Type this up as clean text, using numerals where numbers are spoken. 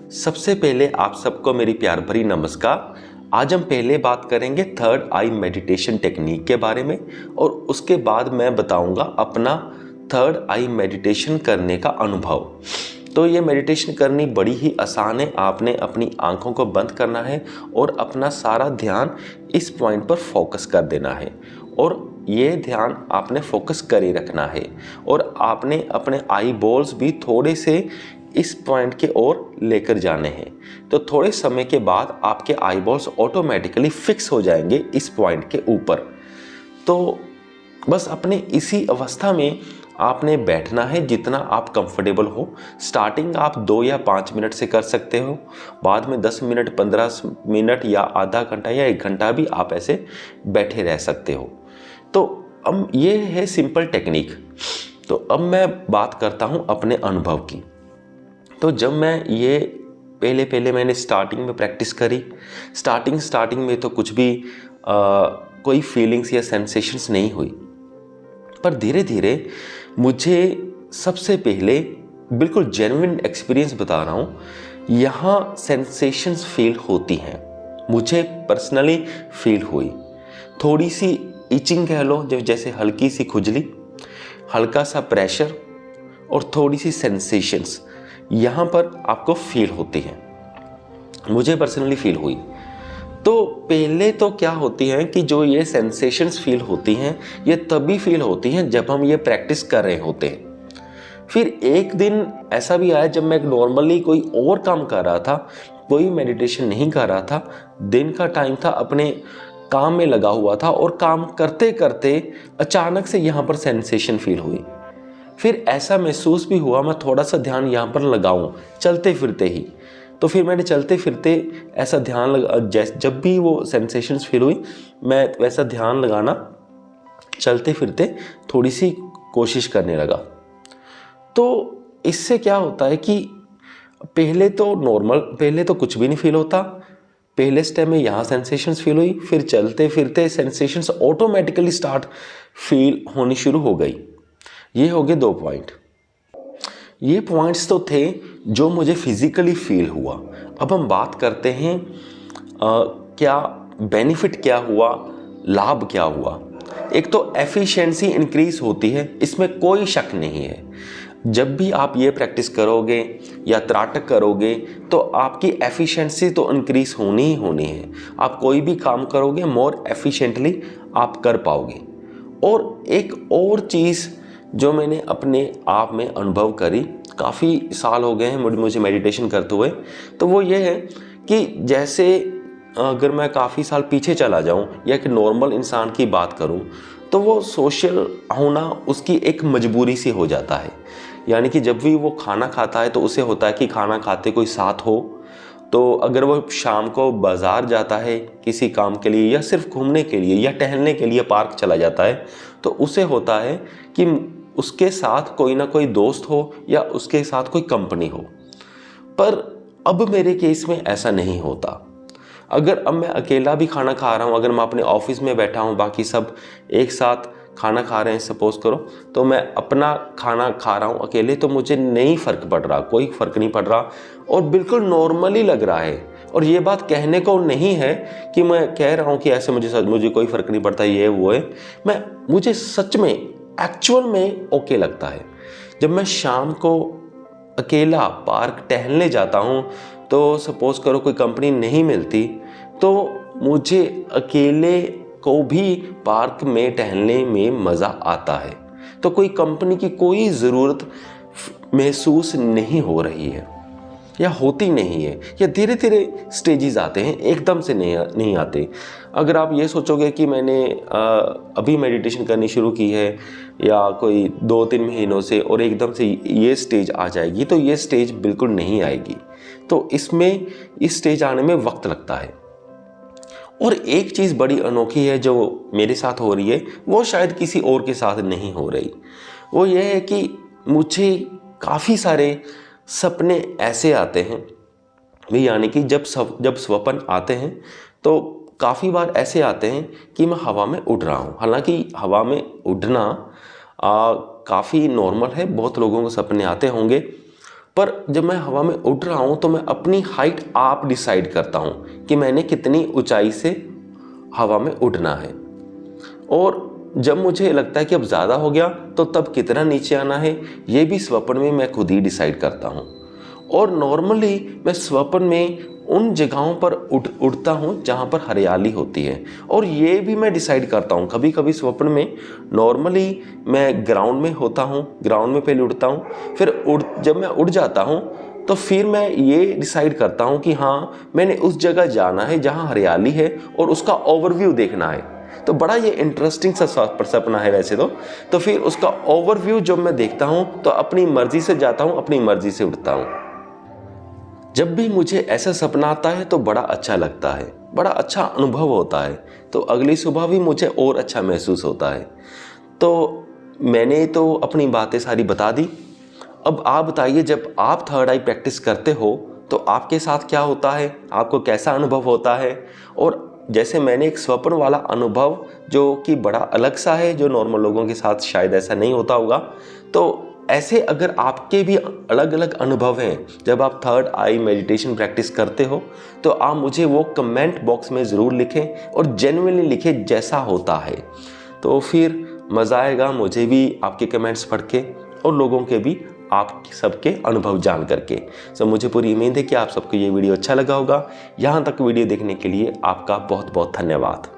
सबसे पहले आप सबको मेरी प्यार भरी नमस्कार। आज हम पहले बात करेंगे थर्ड आई मेडिटेशन टेक्निक के बारे में और उसके बाद मैं बताऊंगा अपना थर्ड आई मेडिटेशन करने का अनुभव। तो ये मेडिटेशन करनी बड़ी ही आसान है। आपने अपनी आंखों को बंद करना है और अपना सारा ध्यान इस पॉइंट पर फोकस कर देना है और ये ध्यान आपने फोकस कर ही रखना है और आपने अपने आई बॉल्स भी थोड़े से इस पॉइंट के ओर लेकर जाने हैं। तो थोड़े समय के बाद आपके आई बॉल्स ऑटोमेटिकली फिक्स हो जाएंगे इस पॉइंट के ऊपर। तो बस अपने इसी अवस्था में आपने बैठना है जितना आप कंफर्टेबल हो। स्टार्टिंग आप 2 या 5 मिनट से कर सकते हो, बाद में 10 मिनट, 15 मिनट या आधा घंटा या 1 घंटा भी आप ऐसे बैठे रह सकते हो। तो अब ये है सिंपल टेक्निक। तो अब मैं बात करता हूँ अपने अनुभव की। तो जब मैं ये पहले मैंने स्टार्टिंग में प्रैक्टिस करी, स्टार्टिंग में तो कुछ भी कोई फीलिंग्स या सेंसेशंस नहीं हुई, पर धीरे धीरे मुझे सबसे पहले बिल्कुल जेन्युइन एक्सपीरियंस बता रहा हूँ, यहाँ सेंसेशंस फील होती हैं। मुझे पर्सनली फील हुई थोड़ी सी इचिंग कह लो, जैसे हल्की सी खुजली, हल्का सा प्रेशर और थोड़ी सी सेंसेशंस यहाँ पर आपको फील होती हैं। मुझे पर्सनली फील हुई। तो पहले तो क्या होती है कि जो ये सेंसेशंस फील होती हैं ये तभी फील होती हैं जब हम ये प्रैक्टिस कर रहे होते हैं। फिर एक दिन ऐसा भी आया जब मैं नॉर्मली कोई और काम कर रहा था, कोई मेडिटेशन नहीं कर रहा था, दिन का टाइम था, अपने काम में लगा हुआ था और काम करते करते अचानक से यहाँ पर सेंसेशन फील हुई। फिर ऐसा महसूस भी हुआ मैं थोड़ा सा ध्यान यहाँ पर लगाऊं चलते फिरते ही। तो फिर मैंने चलते फिरते ऐसा ध्यान लगा, जब भी वो सेंसेशंस फील हुई मैं वैसा ध्यान लगाना चलते फिरते थोड़ी सी कोशिश करने लगा। तो इससे क्या होता है कि पहले तो कुछ भी नहीं फील होता। पहले स्टेप में यहाँ सेंसेशंस फील हुई, फिर चलते फिरते सेंसेशंस ऑटोमेटिकली स्टार्ट फील होनी शुरू हो गई। ये हो गए 2 पॉइंट। ये पॉइंट्स तो थे जो मुझे फिजिकली फील हुआ। अब हम बात करते हैं क्या बेनिफिट क्या हुआ, लाभ क्या हुआ। एक तो एफिशिएंसी इंक्रीज होती है, इसमें कोई शक नहीं है। जब भी आप ये प्रैक्टिस करोगे या त्राटक करोगे तो आपकी एफिशिएंसी तो इंक्रीज होनी ही होनी है। आप कोई भी काम करोगे मोर एफिशिएंटली आप कर पाओगे। और एक और चीज़ जो मैंने अपने आप में अनुभव करी, काफ़ी साल हो गए हैं मुझे मेडिटेशन करते हुए, तो वो ये है कि जैसे अगर मैं काफ़ी साल पीछे चला जाऊं या एक नॉर्मल इंसान की बात करूं तो वो सोशल होना उसकी एक मजबूरी सी हो जाता है। यानी कि जब भी वो खाना खाता है तो उसे होता है कि खाना खाते कोई साथ हो। तो अगर वो शाम को बाज़ार जाता है किसी काम के लिए या सिर्फ घूमने के लिए या टहलने के लिए पार्क चला जाता है तो उसे होता है कि उसके साथ कोई ना कोई दोस्त हो या उसके साथ कोई कंपनी हो। पर अब मेरे केस में ऐसा नहीं होता। अगर अब मैं अकेला भी खाना खा रहा हूँ, अगर मैं अपने ऑफिस में बैठा हूँ, बाकी सब एक साथ खाना खा रहे हैं सपोज करो, तो मैं अपना खाना खा रहा हूँ अकेले, तो मुझे नहीं फ़र्क पड़ रहा, कोई फ़र्क नहीं पड़ रहा और बिल्कुल नॉर्मली लग रहा है। और ये बात कहने को नहीं है कि मैं कह रहा हूँ कि ऐसे मुझे कोई फ़र्क नहीं पड़ता, ये वो है। मुझे सच में एक्चुअल में ओके लगता है। जब मैं शाम को अकेला पार्क टहलने जाता हूँ तो सपोज़ करो कोई कंपनी नहीं मिलती तो मुझे अकेले को भी पार्क में टहलने में मज़ा आता है। तो कोई कंपनी की कोई ज़रूरत महसूस नहीं हो रही है या होती नहीं है। या धीरे धीरे स्टेजेस आते हैं, एकदम से नहीं आते। अगर आप ये सोचोगे कि मैंने अभी मेडिटेशन करनी शुरू की है या कोई 2-3 महीनों से और एकदम से ये स्टेज आ जाएगी, तो ये स्टेज बिल्कुल नहीं आएगी। तो इस स्टेज आने में वक्त लगता है। और एक चीज़ बड़ी अनोखी है जो मेरे साथ हो रही है, वो शायद किसी और के साथ नहीं हो रही। वो ये है कि मुझे काफ़ी सारे सपने ऐसे आते हैं, यानी कि जब स्वप्न आते हैं तो काफ़ी बार ऐसे आते हैं कि मैं हवा में उड़ रहा हूँ। हालांकि हवा में उड़ना काफ़ी नॉर्मल है, बहुत लोगों को सपने आते होंगे, पर जब मैं हवा में उड़ रहा हूँ तो मैं अपनी हाइट आप डिसाइड करता हूँ कि मैंने कितनी ऊंचाई से हवा में उड़ना है। और जब मुझे लगता है कि अब ज़्यादा हो गया तो तब कितना नीचे आना है, ये भी स्वप्न में मैं खुद ही डिसाइड करता हूँ। और नॉर्मली मैं स्वप्न में उन जगहों पर उड़ता हूँ जहाँ पर हरियाली होती है, और ये भी मैं डिसाइड करता हूँ। कभी कभी स्वप्न में नॉर्मली मैं ग्राउंड में होता हूँ, ग्राउंड में पहले उड़ता हूँ, फिर जब मैं उड़ जाता हूँ तो फिर मैं ये डिसाइड करता हूँ कि हाँ मैंने उस जगह जाना है जहाँ हरियाली है और उसका ओवरव्यू देखना है। तो बड़ा ये इंटरेस्टिंग सा सपना है वैसे तो फिर उसका ओवरव्यू जब मैं देखता हूँ तो अपनी मर्जी से जाता हूँ, अपनी मर्जी से उड़ता हूँ। जब भी मुझे ऐसा सपना आता है तो बड़ा अच्छा लगता है, बड़ा अच्छा अनुभव होता है, तो अगली सुबह भी मुझे और अच्छा महसूस होता है। तो मैंने तो अपनी बातें सारी बता दी। अब आप बताइए, जब आप थर्ड आई प्रैक्टिस करते हो तो आपके साथ क्या होता है, आपको कैसा अनुभव होता है? और जैसे मैंने एक स्वप्न वाला अनुभव जो कि बड़ा अलग सा है, जो नॉर्मल लोगों के साथ शायद ऐसा नहीं होता होगा, तो ऐसे अगर आपके भी अलग अलग अनुभव हैं जब आप थर्ड आई मेडिटेशन प्रैक्टिस करते हो तो आप मुझे वो कमेंट बॉक्स में ज़रूर लिखें और जेन्युइनली लिखें जैसा होता है। तो फिर मज़ा आएगा मुझे भी आपके कमेंट्स पढ़ के और लोगों के भी आप सबके अनुभव जान करके। सो मुझे पूरी उम्मीद है कि आप सबको ये वीडियो अच्छा लगा होगा। यहाँ तक वीडियो देखने के लिए आपका बहुत बहुत धन्यवाद।